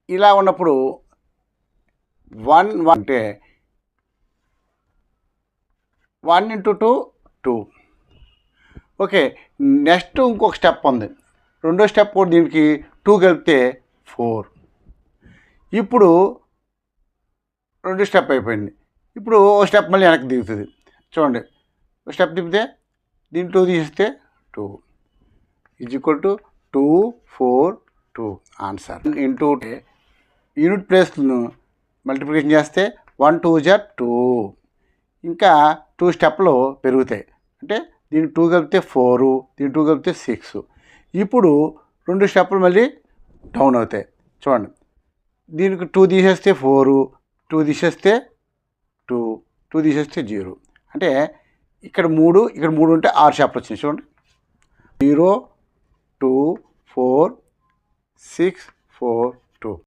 ఇలా ఉన్నప్పుడు 1 అంటే 1 × 2 2. ఓకే, నెక్స్ట్ ఇంకొక స్టెప్ ఉంది. రెండో స్టెప్ కూడా దీనికి 2 కలిపితే 4. ఇప్పుడు రెండు స్టెప్ అయిపోయింది. ఇప్పుడు ఒక స్టెప్ మళ్ళీ వెనక్కి దిగుతుంది. చూడండి, ఒక స్టెప్ తిప్పితే దీన్ని 2 తీసేస్తే 2 = 2 4 2 ఆన్సర్. ఇంటూ యూనిట్ ప్లేస్ను మల్టిప్లికేషన్ చేస్తే 1 2 2. ఇంకా 2 స్టెప్లు పెరుగుతాయి. అంటే దీన్ని 2 కలిపితే 4, దీన్ని 2 కలిపితే 6. ఇప్పుడు 2 స్టెప్లు మళ్ళీ డౌన్ అవుతాయి. చూడండి, దీనికి 2 తీసేస్తే 4, 2 తీసేస్తే 2, 2 తీసేస్తే 0. అంటే ఇక్కడ 3 ఉంటే 6 స్టెప్లు వచ్చినాయి. చూడండి, 0 2 4 6 4